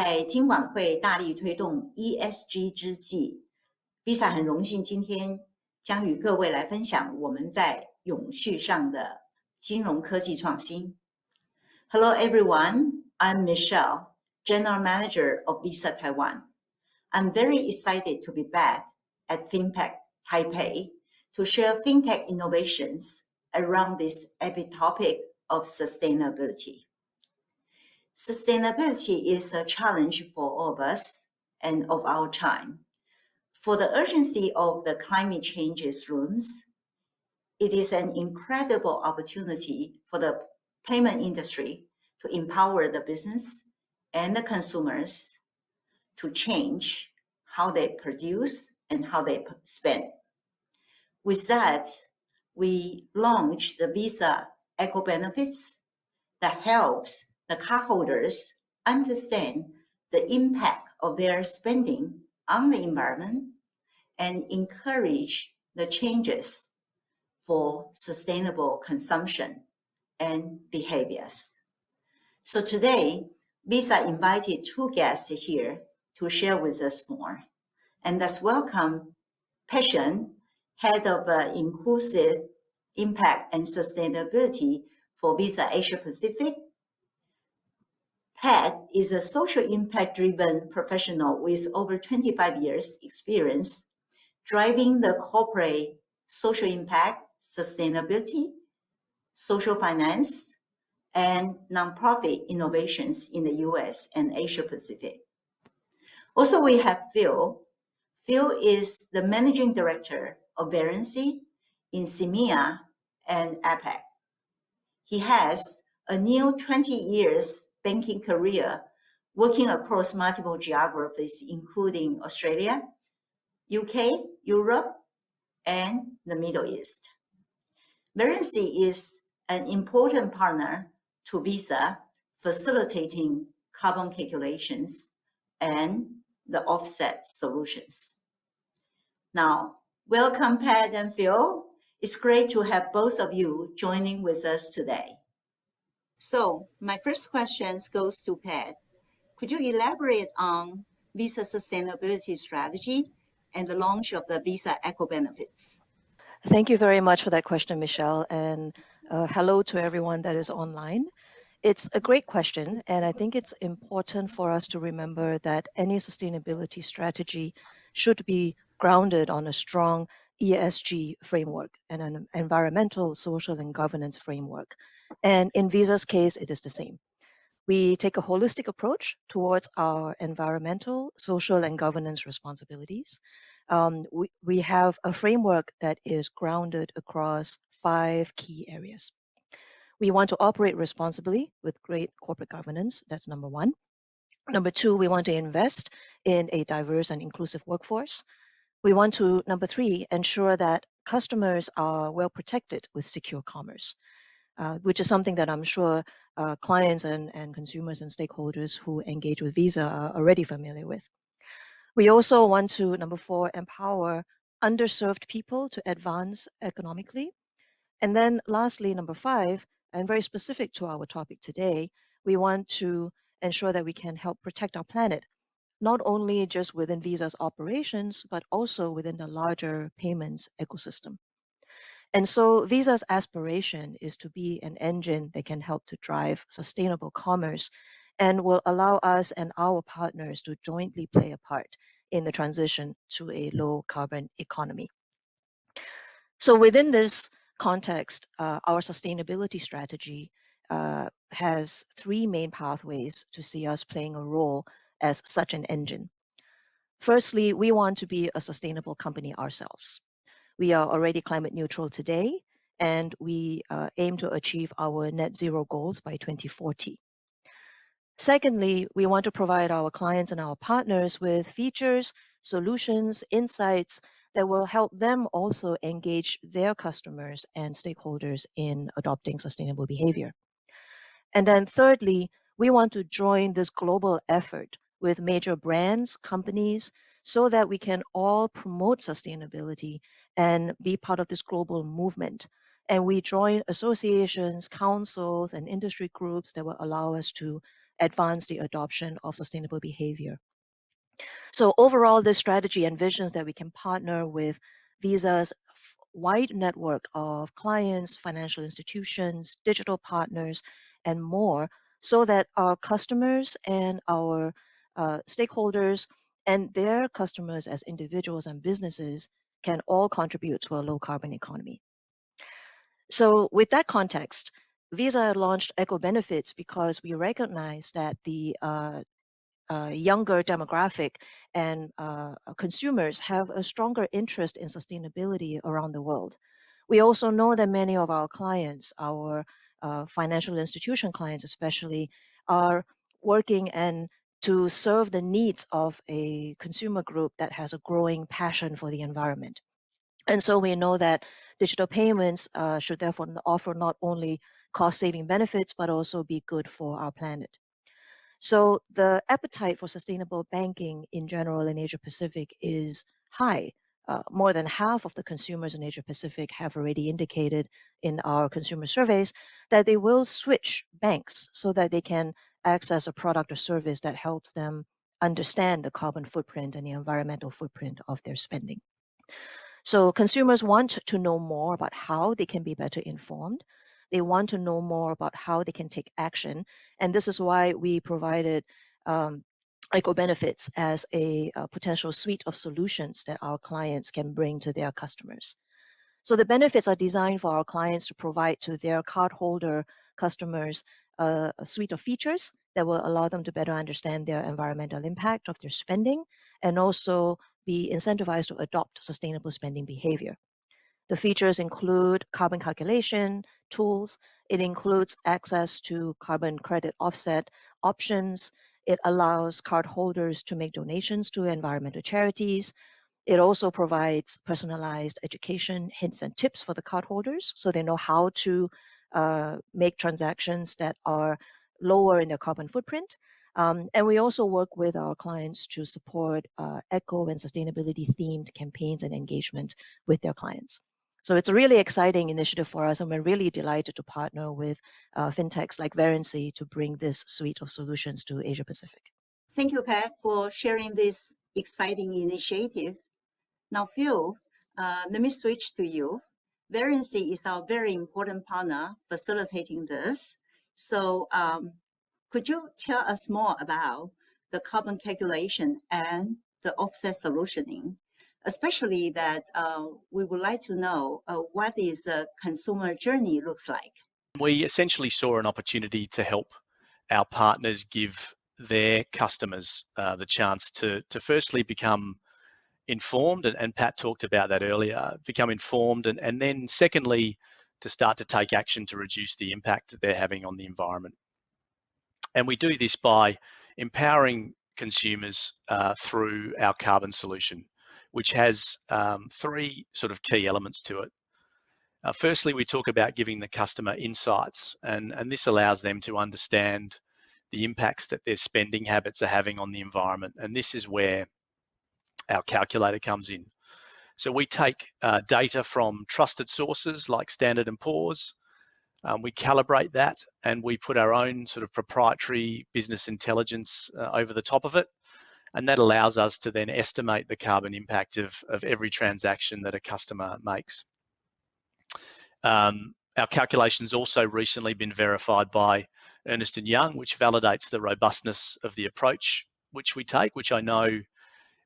在金管会大力推动 ESG 之际 ，Visa 很荣幸今天将与各位来分享我们在永续上的金融科技创新。Hello everyone, I'm Michelle, General Manager of Visa Taiwan. I'm very excited to be back at FinTech Taipei to share FinTech innovations around this epic topic of sustainability. Sustainability is a challenge for all of us and of our time. For the urgency of the climate changes looms, it is an incredible opportunity for the payment industry to empower the business and the consumers to change how they produce and how they spend. With that, we launched the Visa Eco Benefits that helps the cardholders understand the impact of their spending on the environment and encourage the changes for sustainable consumption and behaviors. So today, Visa invited two guests here to share with us more. And let's welcome Passion, Head of Inclusive Impact and Sustainability for Visa Asia Pacific. Pat is a social impact-driven professional with over 25 years experience driving the corporate social impact, sustainability, social finance, and nonprofit innovations in the US and Asia Pacific. Also, we have Phil. Phil is the Managing Director of Verrency in CEMEA and APAC. He has a new 20 years banking career working across multiple geographies, including Australia, UK, Europe, and the Middle East. Verrency is an important partner to Visa, facilitating carbon calculations and the offset solutions. Now, welcome Pat and Phil. It's great to have both of you joining with us today. So my first question goes to Pat. Could you elaborate on Visa's sustainability strategy and the launch of the Visa Eco Benefits? Thank you very much for that question, Michelle, and hello to everyone that is online. It's a great question, and I think it's important for us to remember that any sustainability strategy should be grounded on a strong ESG framework and an environmental, social, and governance framework. And in Visa's case, it is the same. We take a holistic approach towards our environmental, social, and governance responsibilities. We have a framework that is grounded across 5 key areas. We want to operate responsibly with great corporate governance. That's number 1. Number 2, we want to invest in a diverse and inclusive workforce. We want to, number 3, ensure that customers are well protected with secure commerce, which is something that I'm sure clients and consumers and stakeholders who engage with Visa are already familiar with. We also want to, number 4, empower underserved people to advance economically. And then lastly, number 5, and very specific to our topic today, we want to ensure that we can help protect our planet, not only just within Visa's operations, but also within the larger payments ecosystem. And so Visa's aspiration is to be an engine that can help to drive sustainable commerce and will allow us and our partners to jointly play a part in the transition to a low carbon economy. So within this context, our sustainability strategy has 3 main pathways to see us playing a role as such an engine. Firstly, we want to be a sustainable company ourselves. We are already climate neutral today, and we aim to achieve our net zero goals by 2040. Secondly, we want to provide our clients and our partners with features, solutions, insights that will help them also engage their customers and stakeholders in adopting sustainable behavior. And then thirdly, we want to join this global effort with major brands, companies, so that we can all promote sustainability and be part of this global movement. And we join associations, councils, and industry groups that will allow us to advance the adoption of sustainable behavior. So overall, this strategy envisions that we can partner with Visa's wide network of clients, financial institutions, digital partners, and more, so that our customers and our stakeholders and their customers as individuals and businesses can all contribute to a low carbon economy. So with that context, Visa launched Eco Benefits because we recognize that the younger demographic and consumers have a stronger interest in sustainability around the world. We also know that many of our clients, our financial institution clients especially, are working and to serve the needs of a consumer group that has a growing passion for the environment. And so we know that digital payments should therefore offer not only cost-saving benefits, but also be good for our planet. So the appetite for sustainable banking in general in Asia Pacific is high. More than half of the consumers in Asia Pacific have already indicated in our consumer surveys that they will switch banks so that they can access a product or service that helps them understand the carbon footprint and the environmental footprint of their spending. So consumers want to know more about how they can be better informed. They want to know more about how they can take action. And this is why we provided Eco Benefits as a potential suite of solutions that our clients can bring to their customers. So the benefits are designed for our clients to provide to their cardholder customers a suite of features that will allow them to better understand their environmental impact of their spending and also be incentivized to adopt sustainable spending behavior. The features include carbon calculation tools. It includes access to carbon credit offset options. It allows cardholders to make donations to environmental charities. It also provides personalized education hints and tips for the cardholders so they know how to make transactions that are lower in their carbon footprint. And we also work with our clients to support eco and sustainability themed campaigns and engagement with their clients. So it's a really exciting initiative for us, and we're really delighted to partner with fintechs like Verrency to bring this suite of solutions to Asia Pacific. Thank you, Pat, for sharing this exciting initiative. Now, Phil, let me switch to you. Verrency is our very important partner facilitating this. So could you tell us more about the carbon calculation and the offset solutioning? Especially that we would like to know what is the consumer journey looks like. We essentially saw an opportunity to help our partners give their customers the chance to firstly become informed, and Pat talked about that earlier, become informed, and then secondly, to start to take action to reduce the impact that they're having on the environment. And we do this by empowering consumers through our carbon solution, which has three sort of key elements to it. Firstly, we talk about giving the customer insights, and this allows them to understand the impacts that their spending habits are having on the environment. And this is where our calculator comes in. So we take data from trusted sources like Standard & Poor's, we calibrate that, and we put our own sort of proprietary business intelligence over the top of it. And that allows us to then estimate the carbon impact of every transaction that a customer makes. Our calculation's also recently been verified by Ernst & Young, which validates the robustness of the approach which we take, which I know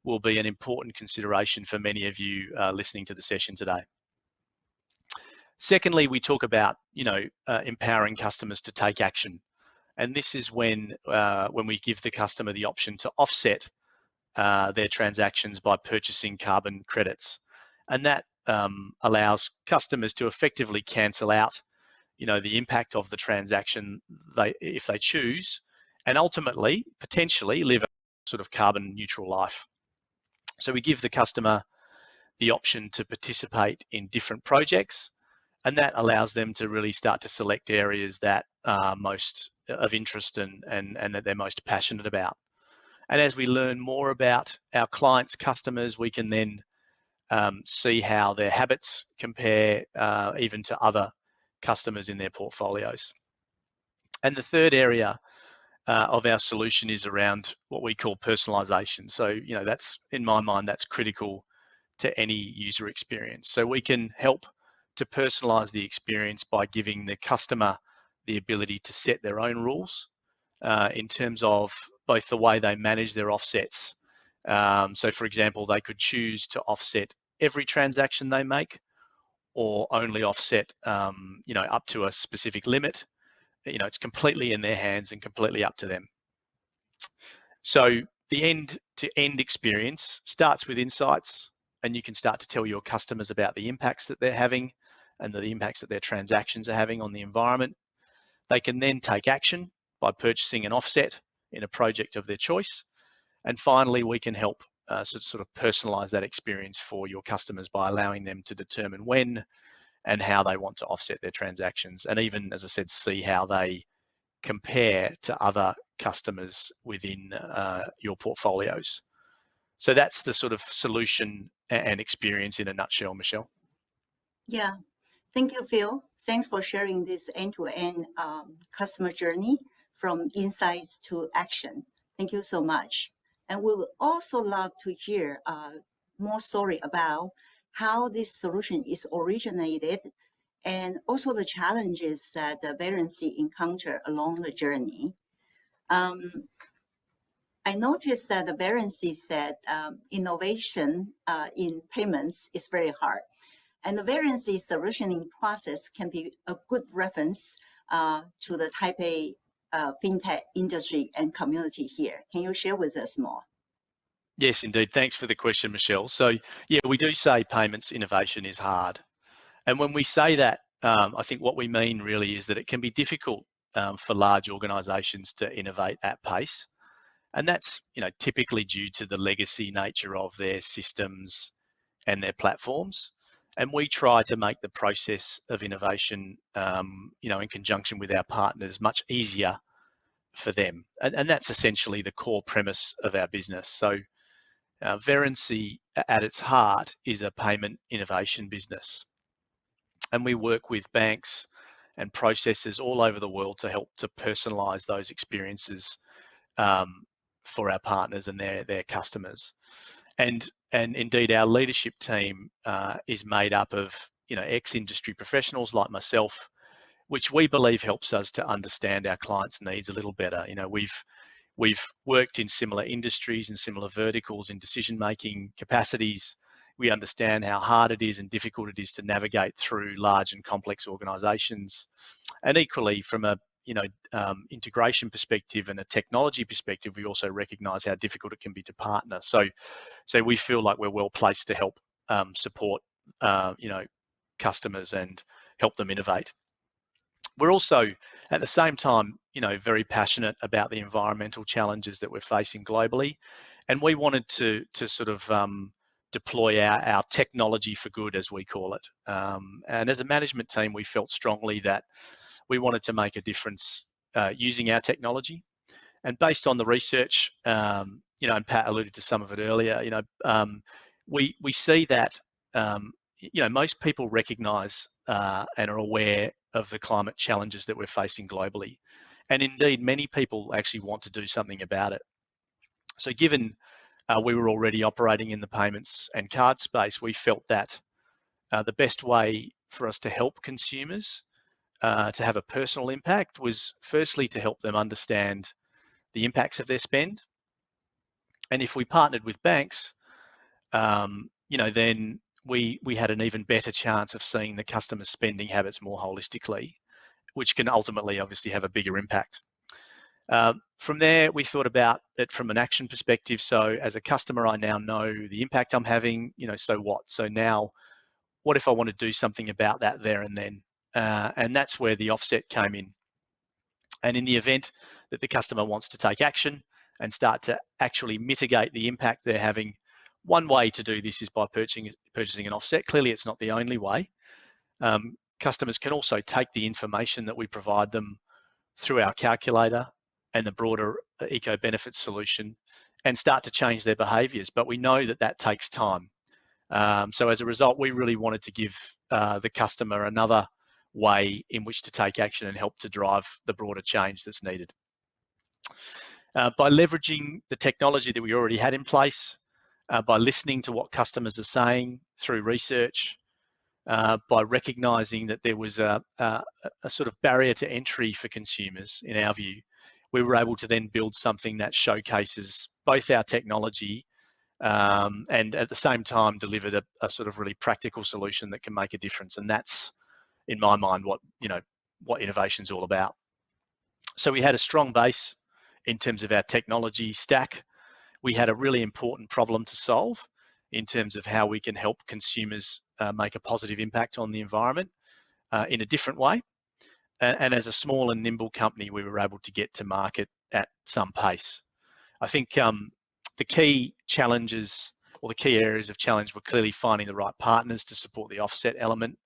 will be an important consideration for many of you listening to the session today. Secondly, we talk about, empowering customers to take action. And this is when we give the customer the option to offset their transactions by purchasing carbon credits. And that allows customers to effectively cancel out, the impact of the transaction if they choose, and ultimately, potentially live a sort of carbon neutral life. So we give the customer the option to participate in different projects, and that allows them to really start to select areas that are most of interest and that they're most passionate about. And as we learn more about our clients' customers, we can then see how their habits compare even to other customers in their portfolios. And the third area of our solution is around what we call personalization. So, that's, in my mind, that's critical to any user experience. So we can help to personalize the experience by giving the customer the ability to set their own rules in terms of both the way they manage their offsets. So for example, they could choose to offset every transaction they make, or only offset, up to a specific limit. It's completely in their hands and completely up to them. So the end-to-end experience starts with insights, and you can start to tell your customers about the impacts that they're having and the impacts that their transactions are having on the environment. They can then take action by purchasing an offset in a project of their choice. And finally, we can help sort of personalize that experience for your customers by allowing them to determine when and how they want to offset their transactions, and even, as I said, see how they compare to other customers within your portfolios. So that's the sort of solution and experience in a nutshell, Michelle. Yeah, thank you, Phil. Thanks for sharing this end-to-end customer journey from insights to action. Thank you so much. And we would also love to hear more story about how this solution is originated, and also the challenges that the Verrency encounter along the journey. I noticed that the Verrency said innovation in payments is very hard. And the Verrency solutioning process can be a good reference to the Taipei FinTech industry and community here. Can you share with us more? Yes, indeed. Thanks for the question, Michelle. So, yeah, we do say payments innovation is hard. And when we say that, I think what we mean really is that it can be difficult for large organisations to innovate at pace. And that's, typically due to the legacy nature of their systems and their platforms. And we try to make the process of innovation, in conjunction with our partners, much easier for them. And that's essentially the core premise of our business. So Verrency at its heart is a payment innovation business. And we work with banks and processors all over the world to help to personalize those experiences for our partners and their customers. And indeed, our leadership team is made up of ex-industry professionals like myself, which we believe helps us to understand our clients' needs a little better. We've worked in similar industries and similar verticals in decision-making capacities. We understand how hard it is and difficult it is to navigate through large and complex organisations. And equally, from a integration perspective and a technology perspective, we also recognise how difficult it can be to partner. So we feel like we're well placed to help support customers and help them innovate. We're also, at the same time, very passionate about the environmental challenges that we're facing globally, and we wanted to sort of deploy our technology for good, as we call it. And as a management team, we felt strongly that we wanted to make a difference using our technology. And based on the research, and Pat alluded to some of it earlier, we see that most people recognise and are aware of the climate challenges that we're facing globally. And indeed, many people actually want to do something about it. So given we were already operating in the payments and card space, we felt that the best way for us to help consumers to have a personal impact was firstly to help them understand the impacts of their spend. And if we partnered with banks, then we had an even better chance of seeing the customer's spending habits more holistically, which can ultimately obviously have a bigger impact. From there, we thought about it from an action perspective. So as a customer, I now know the impact I'm having, so what? So now, what if I want to do something about that there and then? And that's where the offset came in. And in the event that the customer wants to take action and start to actually mitigate the impact they're having, one way to do this is by purchasing an offset. Clearly, it's not the only way. Customers can also take the information that we provide them through our calculator and the broader eco-benefits solution and start to change their behaviours. But we know that that takes time. So as a result, we really wanted to give the customer another way in which to take action and help to drive the broader change that's needed. By leveraging the technology that we already had in place, by listening to what customers are saying through research, by recognizing that there was a sort of barrier to entry for consumers, in our view, we were able to then build something that showcases both our technology and at the same time delivered a sort of really practical solution that can make a difference. And that's, in my mind, what innovation is all about. So we had a strong base in terms of our technology stack. We had a really important problem to solve in terms of how we can help consumers make a positive impact on the environment in a different way. And as a small and nimble company, we were able to get to market at some pace. I think the key challenges or the key areas of challenge were clearly finding the right partners to support the offset element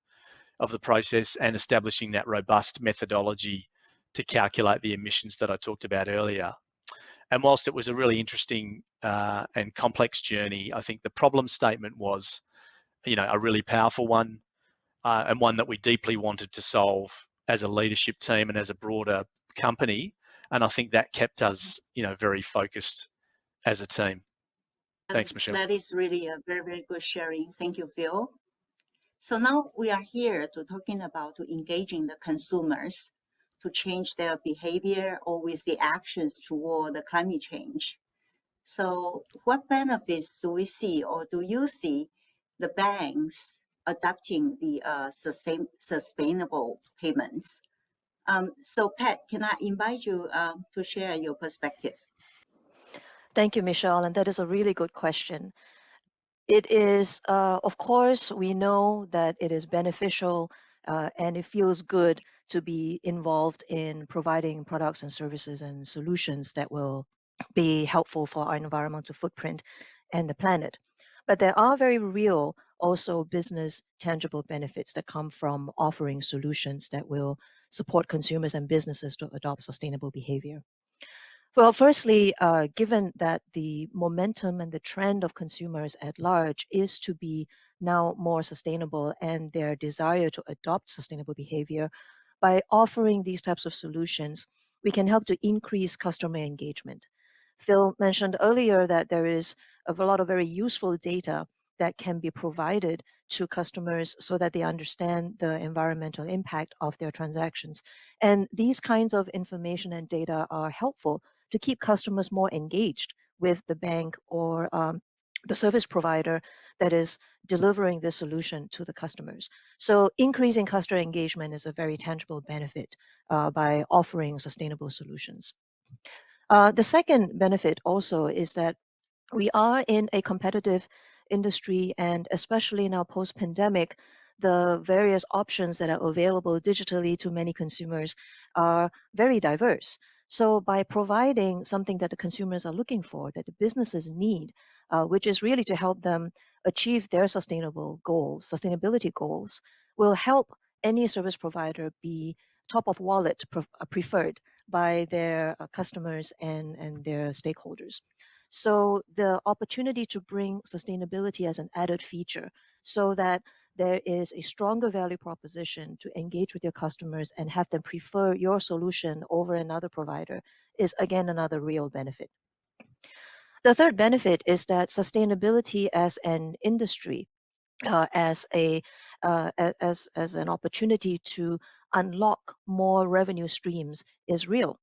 of the process and establishing that robust methodology to calculate the emissions that I talked about earlier. And whilst it was a really interesting and complex journey, I think the problem statement was, a really powerful one and one that we deeply wanted to solve as a leadership team and as a broader company. And I think that kept us, very focused as a team. Thanks, Michelle. That is really a very, very good sharing. Thank you, Phil. So now we are here to talking about engaging the consumers to change their behavior or with the actions toward the climate change. So what benefits do we see or do you see the banks adopting the sustainable payments? So Pat, can I invite you to share your perspective? Thank you, Michelle, and that is a really good question. It is, of course, we know that it is beneficial and it feels good to be involved in providing products and services and solutions that will be helpful for our environmental footprint and the planet. But there are very real, also business tangible benefits that come from offering solutions that will support consumers and businesses to adopt sustainable behavior. Well, firstly, given that the momentum and the trend of consumers at large is to be now more sustainable and their desire to adopt sustainable behavior, by offering these types of solutions, we can help to increase customer engagement. Phil mentioned earlier that there is a lot of very useful data that can be provided to customers so that they understand the environmental impact of their transactions. And these kinds of information and data are helpful to keep customers more engaged with the bank or the service provider that is delivering the solution to the customers. So increasing customer engagement is a very tangible benefit by offering sustainable solutions. The second benefit also is that we are in a competitive industry, and especially now post-pandemic, the various options that are available digitally to many consumers are very diverse. So by providing something that the consumers are looking for, that the businesses need, which is really to help them achieve their sustainability goals, will help any service provider be top of wallet preferred by their customers and their stakeholders. So the opportunity to bring sustainability as an added feature so that there is a stronger value proposition to engage with your customers and have them prefer your solution over another provider is again another real benefit. The third benefit is that sustainability as an industry, as an opportunity to unlock more revenue streams is real.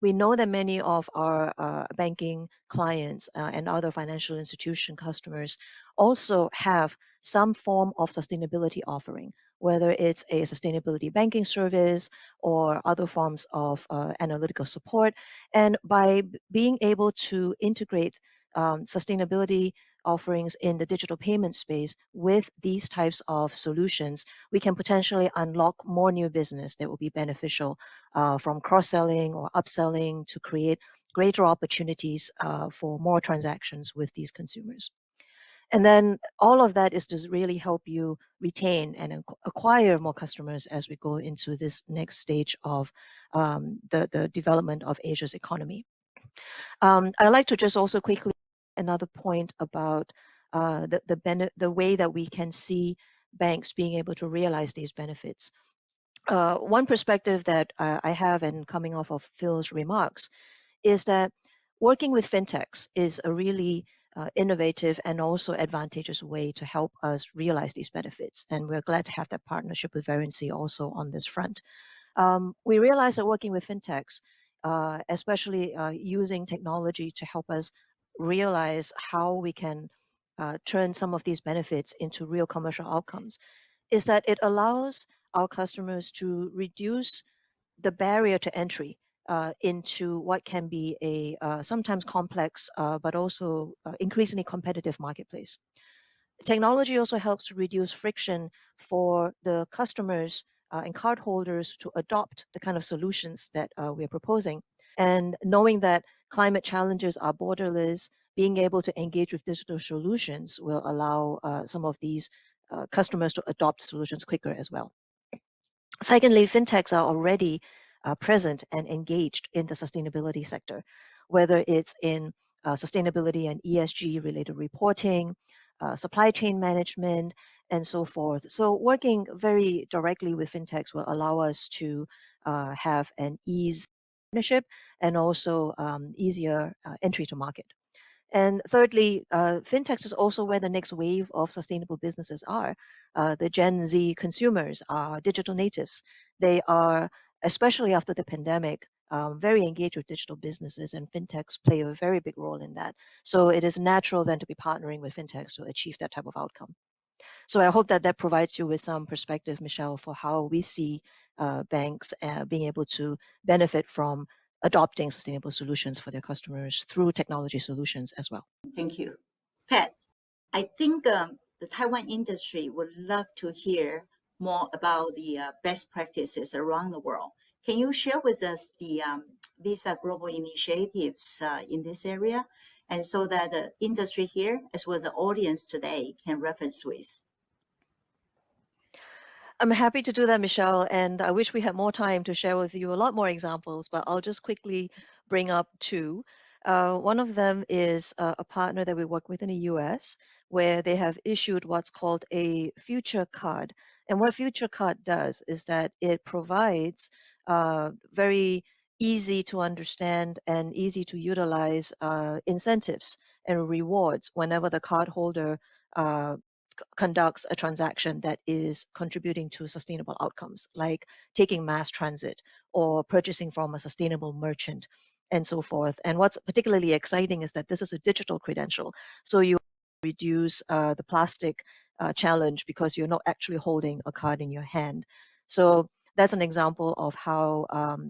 We know that many of our banking clients and other financial institution customers also have some form of sustainability offering, whether it's a sustainability banking service or other forms of analytical support. And by being able to integrate sustainability offerings in the digital payment space with these types of solutions, we can potentially unlock more new business that will be beneficial from cross-selling or upselling to create greater opportunities for more transactions with these consumers. And then all of that is to really help you retain and acquire more customers as we go into this next stage of the development of Asia's economy. I'd like to just also quickly another point about the way that we can see banks being able to realize these benefits. One perspective that I have, and coming off of Phil's remarks, is that working with fintechs is a really innovative and also advantageous way to help us realize these benefits. And we're glad to have that partnership with Verrency also on this front. We realize that working with fintechs, especially using technology to help us realize how we can turn some of these benefits into real commercial outcomes, is that it allows our customers to reduce the barrier to entry into what can be a sometimes complex but also increasingly competitive marketplace. Technology also helps to reduce friction for the customers and cardholders to adopt the kind of solutions that we're proposing. And knowing that climate challenges are borderless, being able to engage with digital solutions will allow some of these customers to adopt solutions quicker as well. Secondly, fintechs are already present and engaged in the sustainability sector, whether it's in sustainability and ESG related reporting, supply chain management, and so forth. So working very directly with fintechs will allow us to have an ease partnership and also easier entry to market. And thirdly, fintechs is also where the next wave of sustainable businesses are. The Gen Z consumers are digital natives. They are, especially after the pandemic, very engaged with digital businesses, and fintechs play a very big role in that. So it is natural then to be partnering with fintechs to achieve that type of outcome. So I hope that that provides you with some perspective, Michelle, for how we see banks being able to benefit from adopting sustainable solutions for their customers through technology solutions as well. Thank you. Pat, I think the Taiwan industry would love to hear more about the best practices around the world. Can you share with us the Visa global initiatives in this area, and so that the industry here, as well as the audience today, can reference with? I'm happy to do that, Michelle, and I wish we had more time to share with you a lot more examples, but I'll just quickly bring up two. One of them is a partner that we work with in the US, where they have issued what's called a future card. And what future card does is that it provides very easy to understand and easy to utilize incentives and rewards whenever the cardholder conducts a transaction that is contributing to sustainable outcomes, like taking mass transit or purchasing from a sustainable merchant and so forth. And what's particularly exciting is that this is a digital credential. So you reduce the plastic challenge because you're not actually holding a card in your hand. So that's an example of how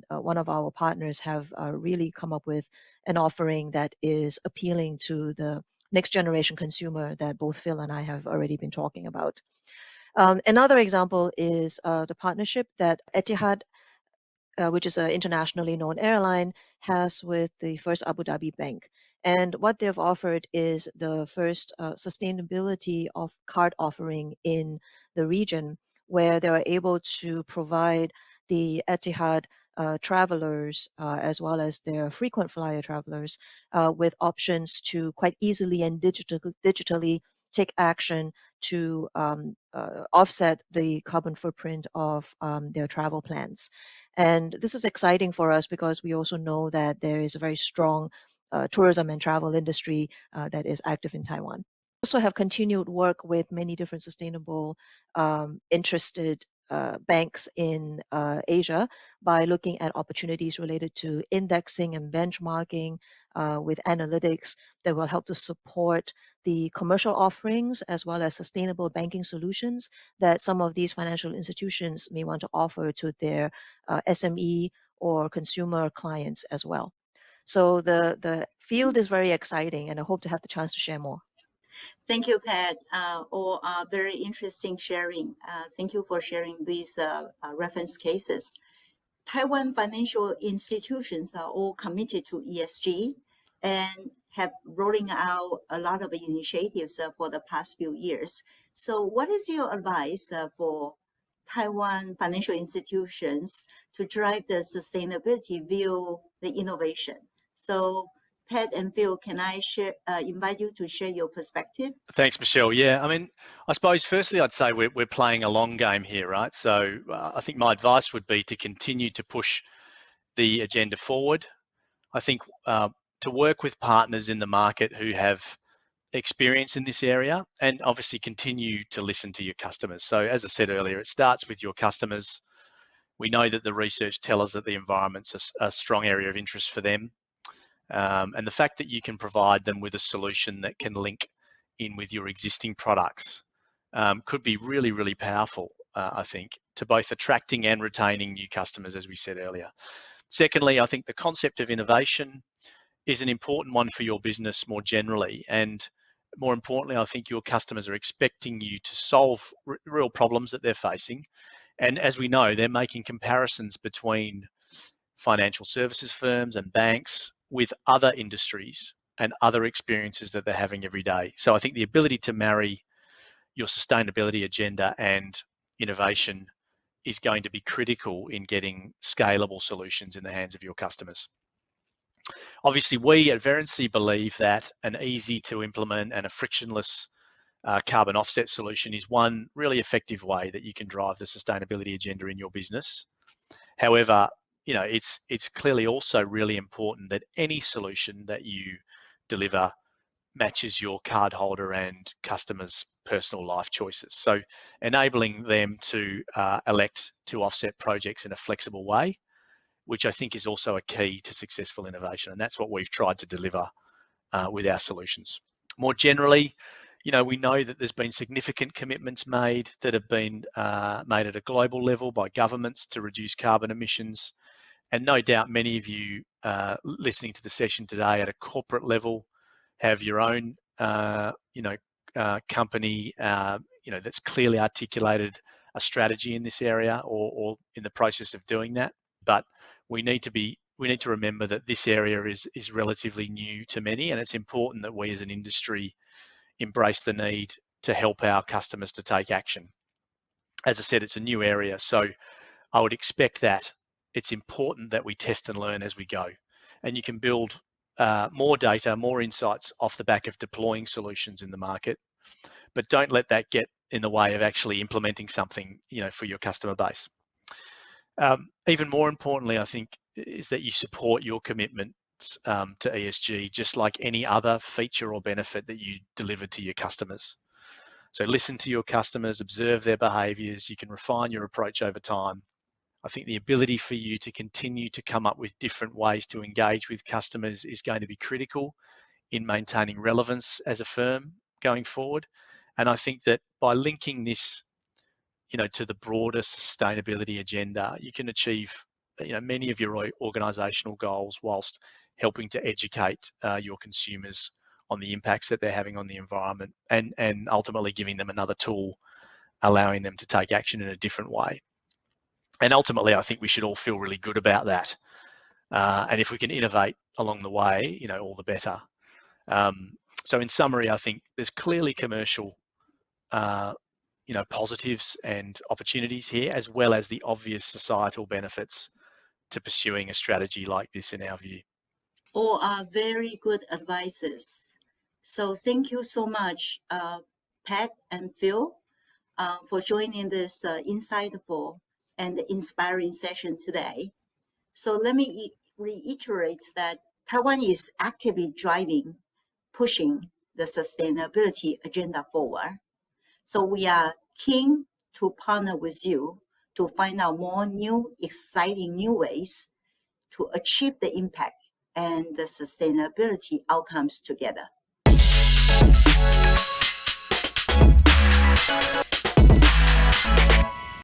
one of our partners have really come up with an offering that is appealing to the next generation consumer that both Phil and I have already been talking about. Another example is the partnership that Etihad, which is an internationally known airline, has with the First Abu Dhabi Bank. And what they've offered is the first sustainability of card offering in the region, where they are able to provide the Etihad travelers, as well as their frequent flyer travelers, with options to quite easily and digitally take action to offset the carbon footprint of their travel plans. And this is exciting for us because we also know that there is a very strong tourism and travel industry that is active in Taiwan. We also have continued work with many different sustainable interested banks in Asia by looking at opportunities related to indexing and benchmarking with analytics that will help to support the commercial offerings as well as sustainable banking solutions that some of these financial institutions may want to offer to their SME or consumer clients as well. So the field is very exciting, and I hope to have the chance to share more. Thank you, Pat. All very interesting sharing. Thank you for sharing these reference cases. Taiwan financial institutions are all committed to ESG and have rolling out a lot of initiatives for the past few years. So what is your advice for Taiwan financial institutions to drive the sustainability via the innovation? So Pat and Phil, can I invite you to share your perspective? Thanks, Michelle. Yeah, I mean, I suppose firstly I'd say we're playing a long game here, right? So I think my advice would be to continue to push the agenda forward. I think to work with partners in the market who have experience in this area, and obviously continue to listen to your customers. So as I said earlier, it starts with your customers. We know that the research tells us that the environment's a strong area of interest for them. And the fact that you can provide them with a solution that can link in with your existing products could be really, really powerful, I think, to both attracting and retaining new customers, as we said earlier. Secondly, I think the concept of innovation is an important one for your business more generally. And more importantly, I think your customers are expecting you to solve real problems that they're facing. And as we know, they're making comparisons between financial services firms and banks with other industries and other experiences that they're having every day. So I think the ability to marry your sustainability agenda and innovation is going to be critical in getting scalable solutions in the hands of your customers. Obviously, we at Verrency believe that an easy to implement and a frictionless carbon offset solution is one really effective way that you can drive the sustainability agenda in your business. However, you know, it's clearly also really important that any solution that you deliver matches your cardholder and customers' personal life choices. So enabling them to elect to offset projects in a flexible way, which I think is also a key to successful innovation. And that's what we've tried to deliver with our solutions. More generally, you know, we know that there's been significant commitments made that have been made at a global level by governments to reduce carbon emissions. And no doubt many of you listening to the session today at a corporate level have your own, company, that's clearly articulated a strategy in this area or in the process of doing that. But we need to remember that this area is relatively new to many, and it's important that we as an industry embrace the need to help our customers to take action. As I said, it's a new area, so I would expect that it's important that we test and learn as we go. And you can build more data, more insights off the back of deploying solutions in the market, but don't let that get in the way of actually implementing something, for your customer base. Even more importantly, I think, is that you support your commitments to ESG, just like any other feature or benefit that you deliver to your customers. So listen to your customers, observe their behaviors. You can refine your approach over time. I think the ability for you to continue to come up with different ways to engage with customers is going to be critical in maintaining relevance as a firm going forward. And I think that by linking this, to the broader sustainability agenda, you can achieve, many of your organizational goals whilst helping to educate your consumers on the impacts that they're having on the environment and ultimately giving them another tool, allowing them to take action in a different way. And ultimately, I think we should all feel really good about that. And if we can innovate along the way, all the better. So in summary, I think there's clearly commercial, positives and opportunities here, as well as the obvious societal benefits to pursuing a strategy like this in our view. All are very good advices. So thank you so much, Pat and Phil, for joining this insightful and inspiring session today. So let me reiterate that Taiwan is actively pushing the sustainability agenda forward. So we are keen to partner with you to find out more exciting new ways to achieve the impact and the sustainability outcomes together.